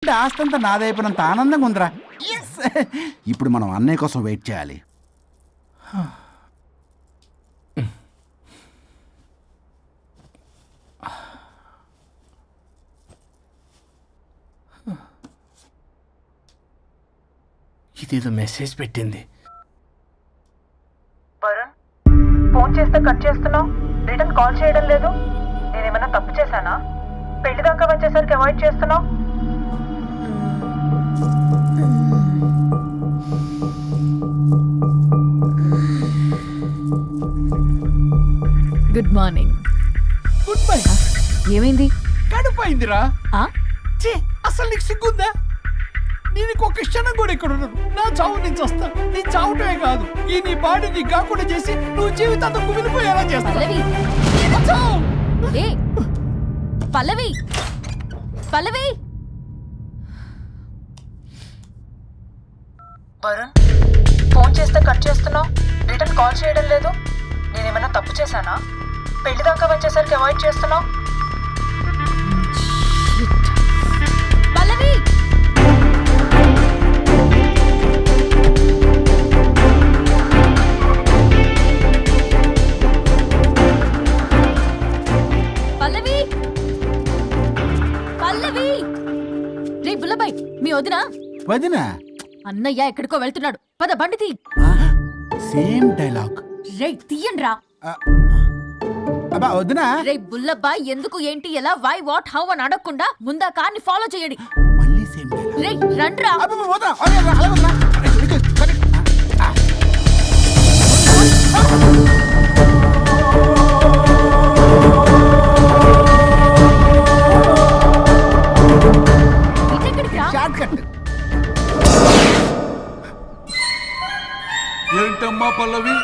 ఇప్పుడు ఆస్తంతా నాదైపోయినంత ఆనందంగా ఉందిరా. Yes! ఇప్పుడు మనం అన్నయ్య కోసం వెయిట్ చేయాలి. ఇదేదో మెసేజ్ పెట్టింది. వరుణ్, ఫోన్ చేస్తే కట్ చేస్తున్నావు, రిటర్న్ కాల్ చేయడం లేదు. నేనేమైనా తప్పు చేశానా? పెళ్లి దాకా వచ్చేసరికి అవాయిడ్ చేస్తున్నావు. Good morning. Good bye. ఏమైంది? కడుపైందిరా. ఆ? ఛీ, అసలు నీకు సిగ్గుందా? నేను ఒక క్షణం కూడా ఇక్కడ ఉన్నాను. నా చావు నుంచి వస్తా. నీ చావుటమే కాదు, ఈ నీ బాడీ నీకు కాకుండా చేసి నువ్వు జీవితాంతం కుమిలిపోయేలా చేస్తా. పల్లవి, చావు. ఏ పల్లవి, పల్లవి. వరుణ్, ఫోన్ చేస్తే కట్ చేస్తున్నావు, రిటర్న్ కాల్ చేయడం లేదు. నేనేమైనా తప్పు చేశానా? పెళ్లి దాకా వచ్చేసరికి అవాయిడ్ చేస్తున్నావు. పల్లవి, పల్లవి, పల్లవి. రే బుల్లబాయ్, మీ వదినా? వదినా? అన్నయ్య ఎక్కడికో వెళ్తున్నాడు, పద బండి తీ. Same dialogue. రే తీయండ్రా. అబ్బా వదినా. రే బుల్లబాయ్, ఎందుకు ఏంటి ఎలా వై వాట్ హౌ అని అడగకుండా ముందా కార్ని ఫాలో చేయండి. మళ్ళీ సేమ్ డైలాగ్. రే రండ్రా. అబ్బా వదినా, అలాగే వదినా. ఇటెక్కడికి రా? Short cut. ఏంటమ్మా పల్లవి,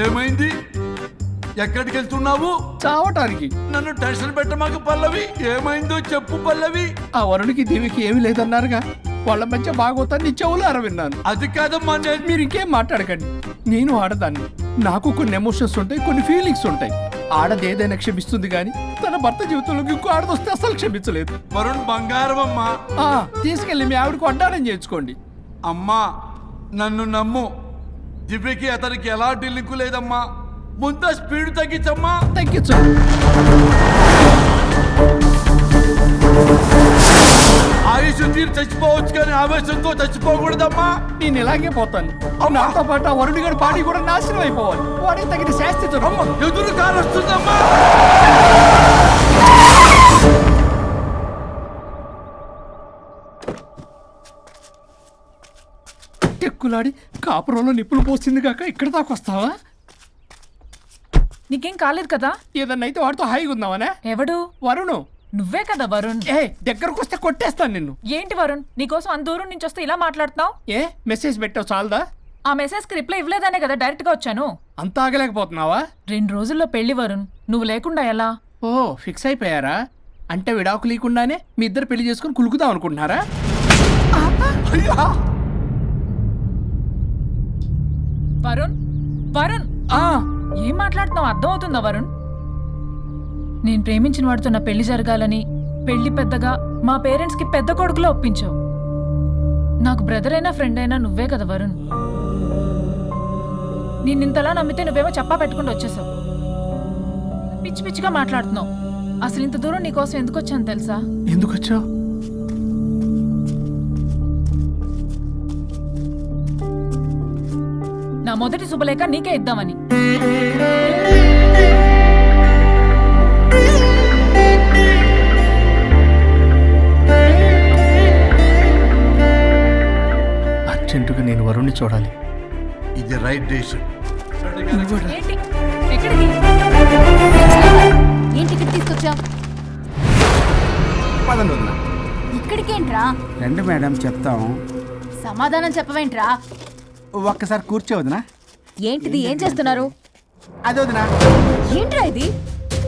ఏమైంది? ఎక్కడికి వెళ్తున్నావు? చావటానికి. నన్ను టెన్షన్ పెట్టమాకు పల్లవి. ఏమైందో చెప్పు పల్లవి. ఆ వరుడికి దేవికి ఏమీ లేదన్నారుగా, వాళ్ళ మధ్య బాగోతాన్ని చెవులు అరవిన్నాను. అది కాదమ్మా, నేను మీరు ఇంకేం మాట్లాడకండి. నేను ఆడదాన్ని, నాకు కొన్ని ఎమోషన్స్ ఉంటాయి, కొన్ని ఫీలింగ్స్ ఉంటాయి. ఆడది ఏదైనా క్షమిస్తుంది కానీ తన భర్త జీవితంలోకి ఇంకో ఆడదొస్తే అసలు క్షమించలేదు. వరుణ్ బంగారం అమ్మా. తీసుకెళ్ళి మీ ఆవిడకు వడ్డానం చేయించుకోండి. అమ్మా నన్ను నమ్ము, దివ్యకి అతనికి ఎలాంటి లింకు లేదమ్మా. ముందు స్పీడ్ తగ్గించమ్మా. తగ్గించు. ఆయుష్ తీరు చచ్చిపోవచ్చు కానీ ఆవేశంతో చచ్చిపోకూడదమ్మా. నేను ఇలాగే పోతాను. నాతో పాటు ఆ వరుడి గారి పాడి కూడా నాశనం అయిపోవాలి. వాడికి తగిన శాస్తి అమ్మ, ఎదురు కారు వస్తుందమ్మా. ఎక్కులాడి కాపురంలో నిప్పులు పోసింది కాక ఇక్కడ దాకా వస్తావా? నీకేం కాలేదు కదా? ఏదన్నా అయితే వాడితో హాయిగా ఉందామనే. ఎవడు? వరుణు. నువ్వే కదా వరుణ్. దగ్గరకు వస్తే కొట్టేస్తాను నిన్ను. ఏంటి వరుణ్, నీకోసం అంత దూరం నుంచి వస్తే ఇలా మాట్లాడుతున్నావు? మెసేజ్ పెట్టావు చాలదా? ఆ మెసేజ్ కి రిప్లై ఇవ్వలేదనే కదా డైరెక్ట్ గా వచ్చాను. అంత ఆగలేకపోతున్నావా? 2 రోజుల్లో పెళ్లి వరుణ్, నువ్వు లేకుండా ఎలా? ఫిక్స్ అయిపోయారా? అంటే విడాకు లేకుండానే మీ ఇద్దరు పెళ్లి చేసుకుని కులుకుదాం అనుకుంటున్నారా? వరుణ్, వరుణ్, ఏం మాట్లాడుతున్నావు? అర్థం అవుతుందా వరుణ్? నేను ప్రేమించిన వాడితో నా పెళ్లి జరగాలని పెళ్లి పెద్దగా మా పేరెంట్స్ కి పెద్ద కొడుకులో ఒప్పించావు. నాకు బ్రదర్ అయినా ఫ్రెండ్ అయినా నువ్వే కదా వరుణ్. నిన్నింతలా నమ్మితే నువ్వేమో చెప్పా పెట్టుకుంటూ వచ్చేసావు. పిచ్చి పిచ్చిగా మాట్లాడుతున్నావు. అసలు ఇంత దూరం నీకోసం ఎందుకు వచ్చాను తెలుసా? ఎందుకు వచ్చావు? నా మొదటి శుభలేఖ నీకే ఇద్దామని. అర్జెంటుగా నేను వరుణ్ణి చూడాలి. ఇది రైట్ డేషన్. ఏంటి? ఎక్కడికి? ఏంటి ఇక్కడ తీసుకొచ్చావు? పదండి వదినా. ఇక్కడికేంట్రా? రండి మేడం చెప్తాం. సమాధానం చెప్పవేంట్రా? ఒక్కసారి కూర్చో వదినా. ఏంటిది? ఏం చేస్తున్నారు? అది వదినా. ఏంట్రా ఇది?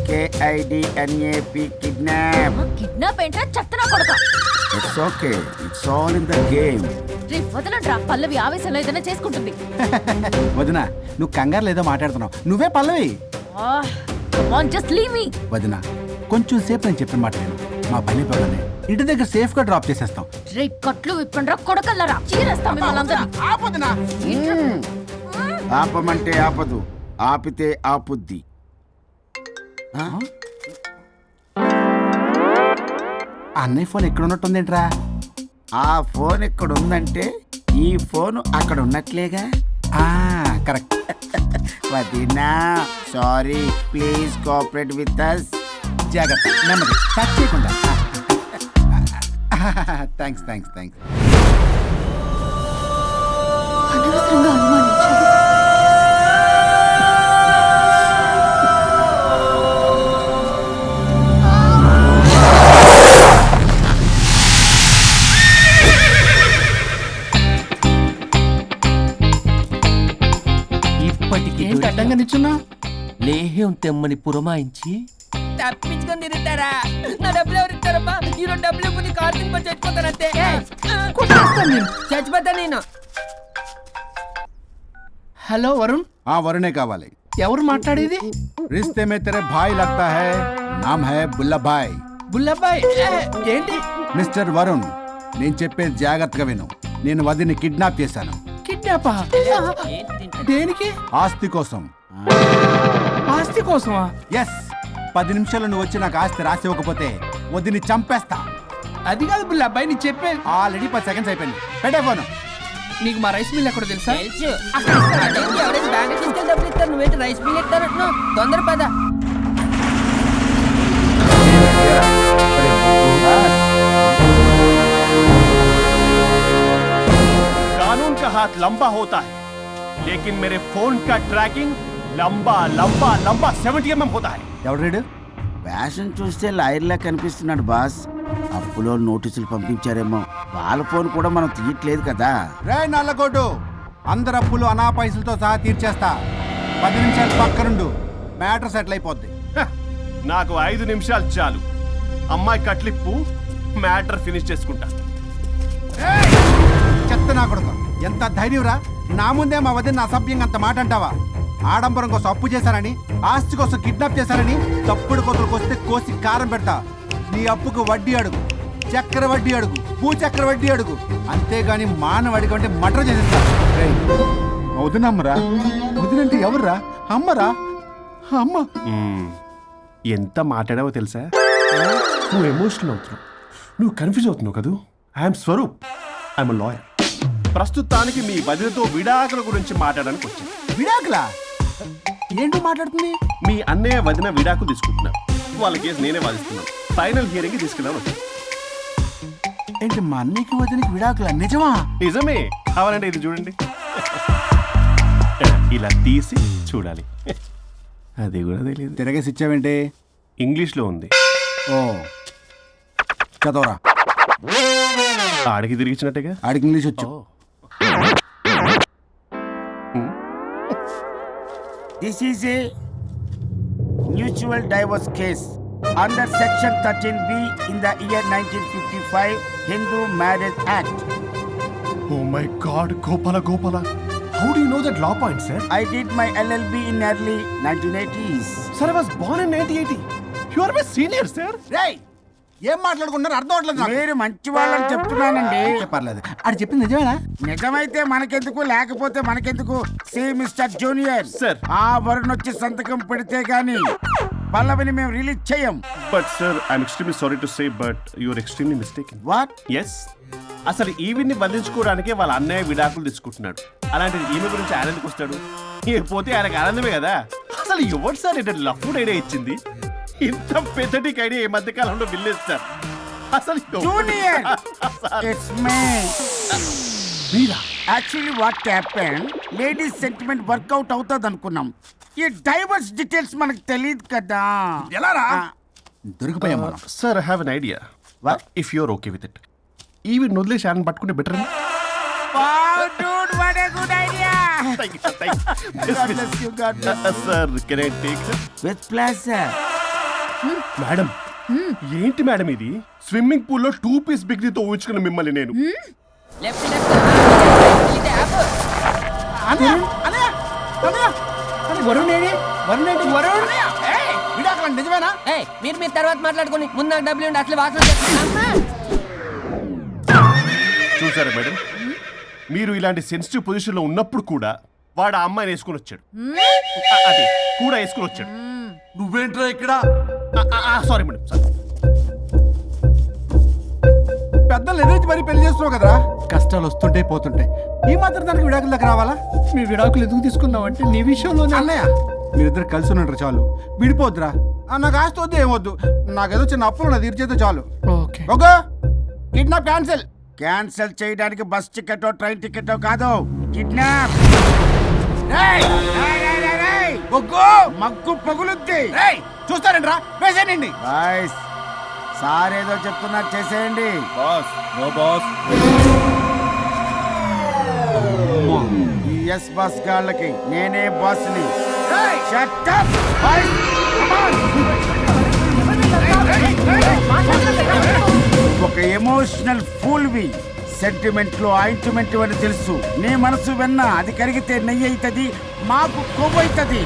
KIDNAP kidnap. కిడ్నాప్ ఏంట్రా? చెత్తనా కొడక. It's okay, it's all in the game. రే వదలండ్రా, పల్లవి ఆవేశంలో ఏదైనా చేసుకుంటుంది. వదినా నువ్వు కంగారు లేదో మాట్లాడుతున్నావు. నువ్వే పల్లవి. Just leave me. వదినా కొంచెం సేపు నేను చెప్పిన మాట విను. మా పని పడనే ఇంటి దగ్గర సేఫ్ గా డ్రాప్ చేసేస్తాం. రే కట్లు విప్పండ్రా కొడకల్లరా చీరేస్తాం మిమ్మల్ని అందరినీ. ఆపదునా ఆపమంటే ఆపదు, ఆపితే ఆపుద్ది. ఆ అన్నయ్య ఫోన్ ఎక్కడ ఉన్నట్టుందేంట్రా? ఆ ఫోన్ ఇక్కడ ఉందంటే ఈ ఫోన్ అక్కడ ఉన్నట్లేగా. కరెక్ట్. వదినా sorry, please cooperate with us. జాగ్రత్త, నెమ్మది, టచ్ చేయకుండా. Thanks thanks thanks. అనవసరంగా అనుమానించాను. ఏంటి అడ్డంగా నిల్చున్నా? లేహ్యం తెమ్మని పురమాయించి తప్పించుకొని తిరుగుతారా? నా డబ్బులు ఎవరు ఇస్తారమ్మా? ఈరోజు డబ్బులు కొన్ని కార్తీక్ పని చచ్చిపోతానంతే. కొట్టేస్తాను నేను. చచ్చిపోతా నేను. హలో వరుణ్, వరుణే కావాలి. ఎవరు మాట్లాడేది? रिश्ते में तेरे भाई लगता है, नाम है बुल्ला भाई. బుల్లబ్బాయ్ ఏంటి? మిస్టర్ వరుణ్, నేను చెప్పేది జాగ్రత్తగా విను. నేను వదిని కిడ్నాప్ చేశాను. కిడ్నాపా? దేనికి? ఆస్తి కోసం. ఆస్తి కోసమా? ఎస్. 10 నిమిషాలు నువ్వు వచ్చి నాకు ఆస్తి రాసి ఇవ్వకపోతే వదిని చంపేస్తా. అది కాదు బుల్లబ్బాయ్, నీ చెప్పేది. ఆల్రెడీ 10 సెకండ్స్ అయిపోయింది. పెట్టే ఫోను. నీకు మా రైస్ మిల్ ఎక్కడో తెలుసా? తెలుసు. అదేంటి, ఎవరైనా బ్యాంక్ తీసుకెళ్ళి డబ్బులు ఇస్తారు, నువ్వేంటి రైస్ బిల్ ఇస్తారంటున్నావు? తొందర పద. कानून का हाथ लंबा होता है, लेकिन मेरे फोन का ट्रैकिंग लंबा लंबा लंबा 70 mm होता है. ఎవడు రీడు? ఫ్యాషన్ చూస్తే లాయర్లా కనిపిస్తున్నాడు బాస్. అప్పులో నోటీసులు పంపించారేమో, వాళ్ళ ఫోన్ కూడా మనం తీయట్లేదు కదా. రే నల్లకోటు, అందరు అప్పులు అనా పైసలతో సహా తీర్చేస్తా. 10 నిమిషాలు పక్కనుండు, మ్యాటర్ సెటిల్ అయిపోద్ది. హ, నాకు 5 నిమిషాలు చాలు. అమ్మాయి కట్లిప్పు, మ్యాటర్ ఫినిష్ చేసుకుంటా. చెత్త నా కొడుకు, ఎంత ధైర్యంరా! నా ముందే మా వదిన అసభ్యంగా అంత మాట అంటావా? ఆడంబరం కోసం అప్పు చేశారని, ఆస్తి కోసం కిడ్నాప్ చేశారని తప్పుడు కొతులకు వస్తే కోసి కారం పెడతా. నీ అప్పుకు వడ్డీ అడుగు, చక్కెర వడ్డీ అడుగు, భూచక్ర వడ్డీ అడుగు. అంతేగాని మానవ అడిగి అంటే మటర్ చేసేస్తా. వదినమ్మరా? వదినంటే ఎవర్రా? అమ్మరా? అమ్మ. ఎంత మాట్లాడావో తెలుసా? నువ్వు ఎమోషనల్ అవుతున్నావు, నువ్వు కన్ఫ్యూజ్ అవుతున్నావు కదూ. I'm Swaroop, I'm lawyer. ప్రస్తుతానికి మీ వదినతో విడాకుల గురించి మాట్లాడడానికి వచ్చాను. విడాకులా? ఏంటో మాట్లాడుతుంది? మీ అన్నయ్య వదిన విడాకులు తీసుకుంటున్నారు. వాళ్ళ కేసు నేనే వాదిస్తున్నాను. ఫైనల్ హియరింగ్ తీసుకెళ్ళాను వచ్చాను. ఏంటి మా అన్నయ్యకి వదినకి విడాకులా? నిజమా? నిజమే. కావాలంటే ఇది చూడండి. ఇలా తీసి చూడాలి. అది కూడా తెలియదు. తిరగేసి ఇచ్చావేంటి? ఇంగ్లీష్లో ఉంది. ఓ, చదవరా. ఆడికి తిరిగిచ్చినట్టుగా. ఆడికి ఇంగ్లీష్ వచ్చు. This is a mutual divorce case under section 13B in the year 1955 Hindu Marriage Act. Oh my God, Gopala. How do you know that law point, sir? I did my LLB in early 1980s. Sir, I was born in 1980. You are my senior, sir. రేయ్, ఏం మాట్లాడుకుంటున్నారు అర్థం అవట్లేదు నాకు. మీరు మంచి వాళ్ళని చెప్తున్నానండి. పర్లేదు, ఆడు చెప్పింది నిజమేనా? నిజమైతే మనకెందుకు, లేకపోతే మనకెందుకు? See mister junior, Sir. ఆ వరుణ్ వచ్చి సంతకం పెడితే గాని పల్లవిని మేము రిలీజ్ చేయం. But sir, I'm extremely sorry to say, but you are extremely mistaken. What? Yes. అసలు ఈవిడ్ని బంధించుకోవడానికే వాళ్ళ అన్నయ్య విడాకులు తీసుకుంటున్నాడు. అలాంటిది ఈమె గురించి ఆయన ఎందుకు వస్తాడు? పోతే ఆయనకు ఆనందమే కదా. అసలు ఎవరు సార్ ఇటు లఫ్డ్ ఐడియా ఇచ్చింది? ఇంత పెద్దటికి ఐడియా ఈ మధ్య కాలంలో విల్లేదు సార్. అసలు జూనియర్, ఇట్స్ మీ. మీరా? Actually what happen, ladies sentiment work out అవుతుంది అనుకున్నాం. ఈ డైవర్స్ డీటెయిల్స్ మనకు తెలియదు కదా. ఎలా రా? దొరికిపోయాం మనం. Sir, I have an idea. What? If you're okay with it, ఈవిడ్ని వదిలేసి ఆయన పట్టుకుంటే better. Wow, dude, what a good idea. God bless you, God bless you. Sir, can I take her? With pleasure. Madam, ఏంటి madam ఇది? Swimming పూల్లో 2 piece బిగ్నీతో ఊహించుకున్న మిమ్మల్ని నేను. Left left. ఇది యాప్. వరుణ్ ఏడి? వరుణ్ ఏంటి? వరుణ్ విడాకులు నిజమేనా? మీరు తర్వాత మాట్లాడుకోండి. ముందు నాకు డబ్బులు ఉండి అసలు వాసన చూసారా మేడం, మీరు ఇలాంటి సెన్సిటివ్ పొజిషన్లో ఉన్నప్పుడు కూడా వాడు ఆ అమ్మాయిని వేసుకుని వచ్చాడు. అదే కూడా వేసుకుని వచ్చాడు. నువ్వేంట్రా ఇక్కడ? Sorry madam, sorry. పెద్దలు ఎదురు మరి పెళ్లి చేస్తున్నావు కదరా, కష్టాలు వస్తుంటే పోతుంటాయి. ఈ మాత్రం దానికి విడాకుల దగ్గర రావాలా? మీ విడాకులు ఎందుకు తీసుకున్నావు అంటే నీ విషయంలోనే అన్నయ్య మీరిద్దరు కలిసి ఉన్నట్టు చాలు, విడిపోద్దురా. నాకు ఆస్తి వద్దు ఏమొద్దు, నాకేదో చిన్న అప్పులు నా తీర్చేదో చాలు. Okay okay kidnap cancel. Cancel చేయడానికి బస్ టికెట్ ట్రైన్ టికెట్ కాదు, కిడ్నాప్. మగ్గు పగులుద్ది. చూస్తారంట్రా, వేసేయండి. బాయ్స్ సార్ ఏదో చెప్తున్నారు, చేసేయండి. Boss no boss. ఈ ఎస్ బస్ గాళ్ళకి నేనే బాస్ని. Shut up, boys. Come on. ఒక ఎమోషనల్ ఫూల్వి, సెంటిమెంట్ లో ఆయింట్మెంట్ అని తెలుసు. నీ మనసు వెన్న, అది కరిగితే నెయ్యి అవుతుంది, మాకు కొవ్వు అవుతుంది.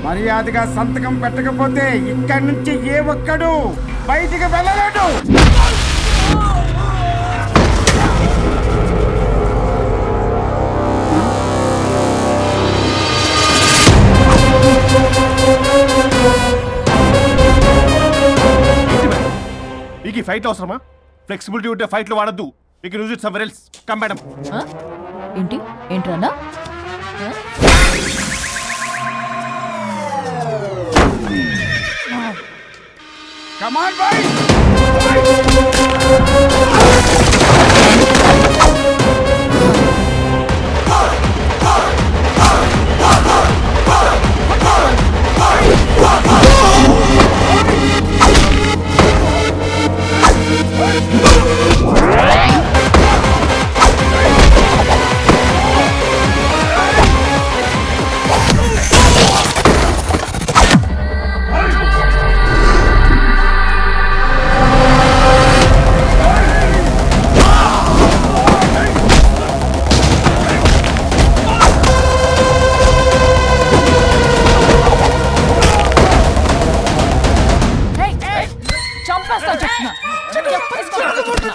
మర్యాదగా సంతకం పెట్టకపోతే ఇక్కడి నుంచి ఏ ఒక్కడు బయటికి వెళ్ళలేడు. మీకు ఈ ఫైట్ అవసరమా? ఫ్లెక్సిబిలిటీ ఉంటే ఫైట్లు వాడద్దు. You can use it somewhere else. Come madam. ఏంటి ఏంట్రన్నా? Come on, boys.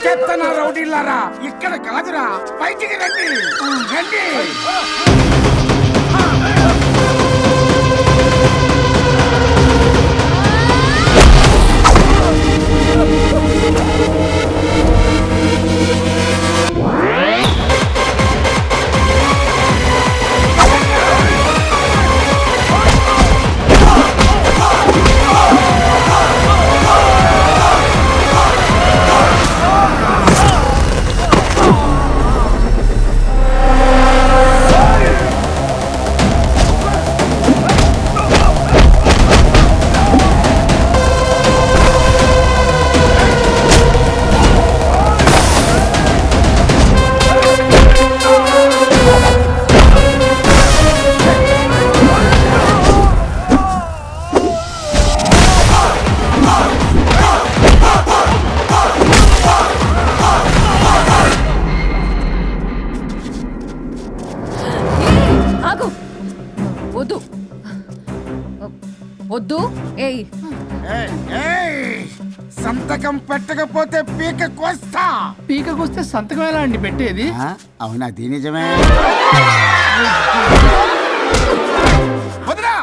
చెత్తన రౌడీలారా, ఇక్కడ కాదురా, బయటికి రండి రండి. వద్దు. ఏయ్ సంతకం పెట్టకపోతే పీక కోస్తా. పీకకొస్తే సంతకం ఎలా అండి పెట్టేది? అవునా, అది నిజమే. వదినా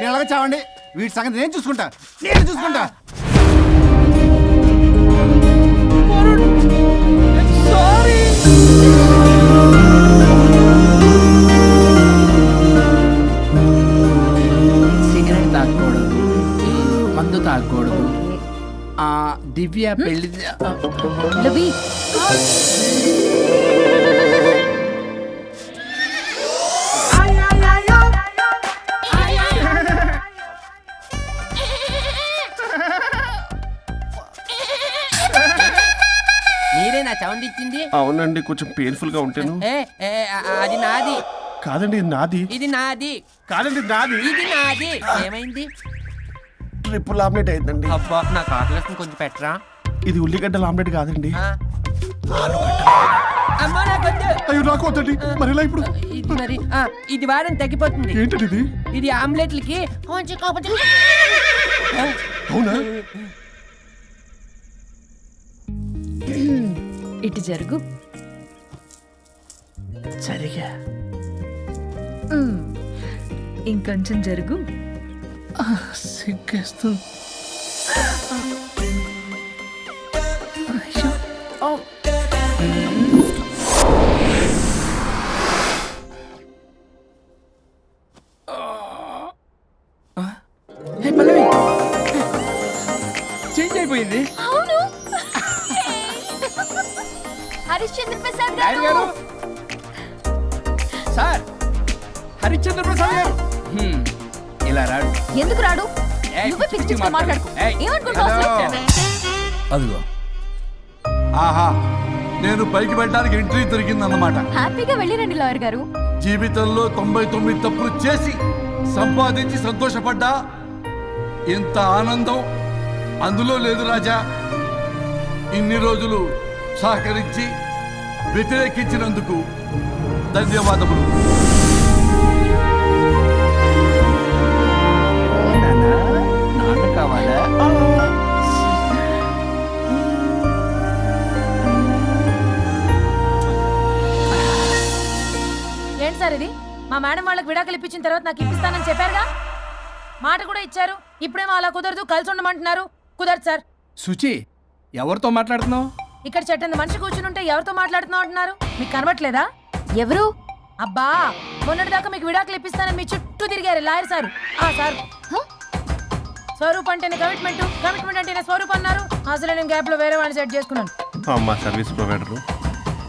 నేను ఎలాగ చావండి, వీటి సంగతి నేను చూసుకుంటా. సిగరెట్ తాగకూడదు, మందు తాగకూడదు. దివ్య పెళ్లి లవి మీరే నా సౌండ్ ఇచ్చింది? అవునండి, కొంచెం పెయిన్ఫుల్ గా ఉంటాను. అది నాది కాదండి, ఇది నాది. ఇది నాది కాదండి, నాది. ఇది నాది. ఏమైంది? ట్రిపుల్ ఆమ్లెట్ అయిందండి. అబ్బా, నాకు ఆకలిస్తుంది, కొంచెం పెట్టరా. ఇది ఉల్లిగడ్డల ఆమ్లెట్ కాదండి. అమ్మా నాకొద్దు. అయ్యో, నాకు వద్దండి. మరి ఇలా ఇప్పుడు ఇది మరి ఇది వారం తగ్గిపోతుంది. ఏంటండి ఇది? ఇది ఆమ్లెట్లకి కొంచెం కాకపోతే. అవునా? ఇటు జరుగు. సరిగా ఇంకొంచెం జరుగు. సిగ్గేస్తుంది. పల్లవి చేంజ్ అయిపోయింది. అవును. హరిశ్చంద్ర ప్రసాద్ నాయుడు గారు. గారు సార్, హరిశ్చంద్ర ప్రసాద్ గారు ఇలా రాడు. ఎందుకు రాడు? ఏయ్, నువ్వే పిచ్చి పిచ్చిగా మాట్లాడుకో. ఏయ్, ఏమనుకుంటావు అసలు? అదిగో ఆహా, నేను పైకి వెళ్ళడానికి ఎంట్రీ దొరికిందన్నమాట. హ్యాపీగా వెళ్ళిరండి లాయర్ గారు. జీవితంలో 99 తప్పులు చేసి సంపాదించి సంతోషపడ్డా ఇంత ఆనందం అందులో లేదు రాజా. ఇన్ని రోజులు సహకరించి వ్యతిరేకించినందుకు ధన్యవాదములు. నాన్న కావాలా? ఏంటి సార్ ఇది? మా మేడం వాళ్ళకి విడాకులు ఇప్పించిన తర్వాత నాకు ఇప్పిస్తానని చెప్పారుగా, మాట కూడా ఇచ్చారు. ఇప్పుడేమో అలా కుదరదు, కలిసి ఉండమంటున్నారు. కుదరదు సార్. సుచి, ఎవరితో మాట్లాడుతున్నావు? ఇక్కడ చెట్టంత మనిషి కూర్చుని ఉంటే ఎవరితో మాట్లాడుతున్నావు అంటున్నారు? మీకు కనబట్లేదా? ఎవరు? అబ్బా, మొన్నటి దాకా మీకు విడాకులు ఇప్పిస్తానని మీ చుట్టూ తిరిగారు లాయర్ సార్. సార్, స్వరూప్ అంటేనే కమిట్మెంట్, కమిట్మెంట్ అంటేనే స్వరూప్ అన్నారు. అసలు నేను గ్యాప్ లో వేరే వాడిని సెట్ చేసుకున్నాను. అమ్మా సర్వీస్ ప్రొవైడరు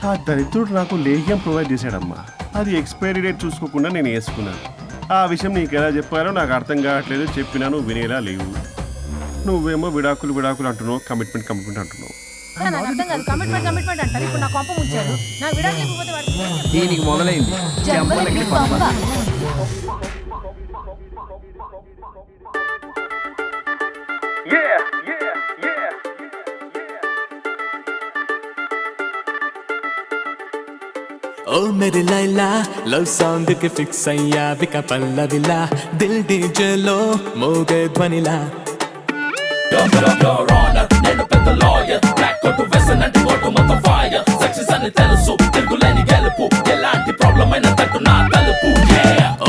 ఆ దరిద్రుడు నాకు లేహ్యం ప్రొవైడ్ చేశాడమ్మా. అది ఎక్స్పైరీ డేట్ చూసుకోకుండా నేను వేసుకున్నాను. ఆ విషయం నీకు ఎలా చెప్పాలో నాకు అర్థం కావట్లేదు. చెప్పినాను వినేలా లేవు. నువ్వేమో విడాకులు విడాకులు అంటున్నావు, కమిట్మెంట్ కమిట్మెంట్ అంటున్నావు. నాకు అర్థం కాదు. కమిట్మెంట్ కమిట్మెంట్ అంటారు. ఇప్పుడు నా కొంప ముంచారు. నాకు విడాకులు ఇవ్వకపోతే వాడికి దీనికి మొదలైంది జంబలకి పంప. ओ मेरी लैला लव सॉन्ग के फिक्स अయ్యా విక పల్లవిలా దిల్ డీజే లో మోగే ధ్వనిలా నేను పెద్ద లాయర్ బ్లాక్ కోట్ వెసన్ అంటే కోట్ మొత్తం ఫైర్ సక్సెస్ అని తెలుసు తిరుగులేని గెలుపు ఎలాంటి ప్రాబ్లం అయినా తట్టు నా తలుపు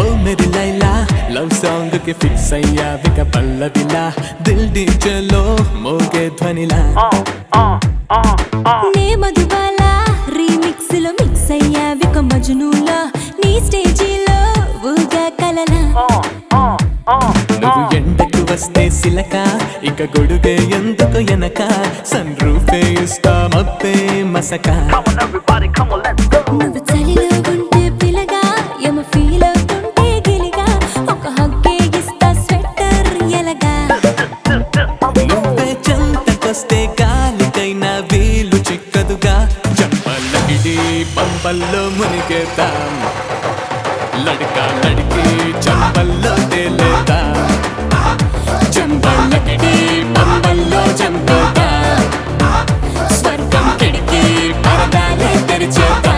ఓ मेरी లైలా లవ్ సాంగ్ కి ఫిక్స్ అయ్యా విక పల్లవిలా దిల్ డీజే లో మోగే ధ్వనిలా నే మధుబాల రీమిక్స్ లో మిక్స్ అయ్యా విక మజ్నూలా నీ స్టేజీలో ఊగా కలలా నువ్వు ఎండకు వస్తే సిలక ఇక గొడుగే ఎందుకు ఎనక సన్ రూఫే ఇస్తా మబ్బే మసక నువ్వు చలిలో ఉంటే పిలగా యమ ఫీల్ అవుతుంటే గిలిగా ఒక హగ్గే ఇస్తా స్వెటర్ ఎలగా నువ్వే చెంతకొస్తే గాలికైనా వీలు చిక్కదుగా చంపలకిడి పంపల్లో మునిగేతాం లడికా లడికి చంపల్లో తేలేదా చంపలకిడి పంపల్లో చంపేదా స్వర్గం కిడికి పరదాలే తెరిచేదా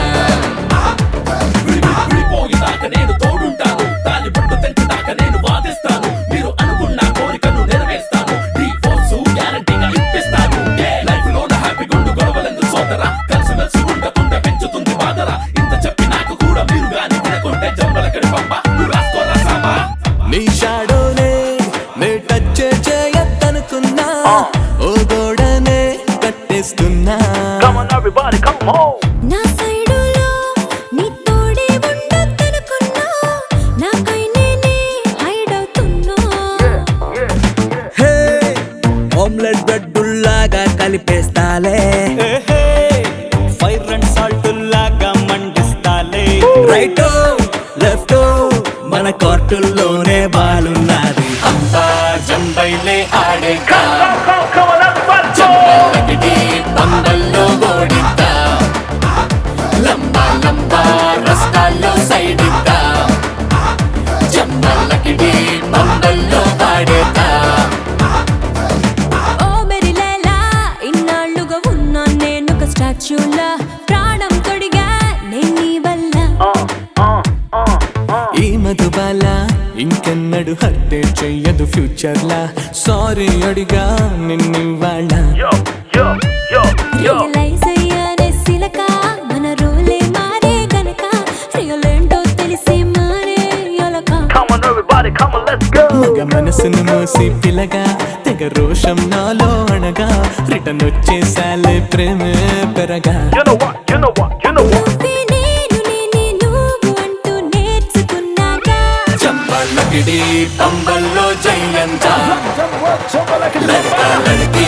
విడిపోయేదాకా నేను తోడుంటాను తాలి పట్టు తెంచుదాకా నేను వాదిస్తాను మీరు అనుకున్న కోరికను నెరవేర్స్తాను డివోర్స్ గ్యారంటీగా ఇప్పిస్తాను లైఫ్ లో హ్యాపీ గుండు గొడవలెందుకు సోదరా కలిసి మెలిసి ఉండకుండా పెంచుతుంది బాధరా ఇంత చెప్పి నాకు కూడా మీరు గాని వినకుంటే జంబలకడి పంప నువ్వు రాసుకోరా సామా నీ షాడోనే నే టచ్ చేయొద్దనుకున్నా ఓ గోడనే కట్టేస్తున్నా నా సైడులో నీ తోడే ఉండొద్దనుకున్నా నాకై నేనే హైడ్ అవుతున్నా హే ఆమ్లెట్ బ్రెడ్డుల్లాగా కలిపేస్తాలే ఫైర్ అండ్ సాల్ట్ లాగా మండిస్తాలే రైటో లెఫ్టో మన కోర్టుల్లోనే బాలున్నది అంతా జంబైలే ఆడేగా జంబలకిడి పంబల్లో ఓడిద్దా లంబా లంబా రస్తాల్లో సైడిద్దా జంబలకిడి పంబల్లో ఆడేదా ఓ మెరి లైలా ఇన్నాళ్ళుగా ఉన్నా నేనొక స్టాచ్యూలా ప్రాణం తొడిగా నేను నీ వల్ల ఈ మధుబాల ఇంకెన్నడు హత్య చెయ్యదు ఫ్యూచర్ లా సారీ అడిగా నిన్నివాళ్ళ రియలైజ్ అయ్యానే మనసును మోసి పిలగా తెగ రోషం నాలో అనగా రిటర్న్ వచ్చేసాలే ప్రేమే పెరగా నువ్వే నేను నేనే నువ్వు అంటూ నేర్చుకున్నాక చంపలకిడి పంబల్లో జయంత లడకి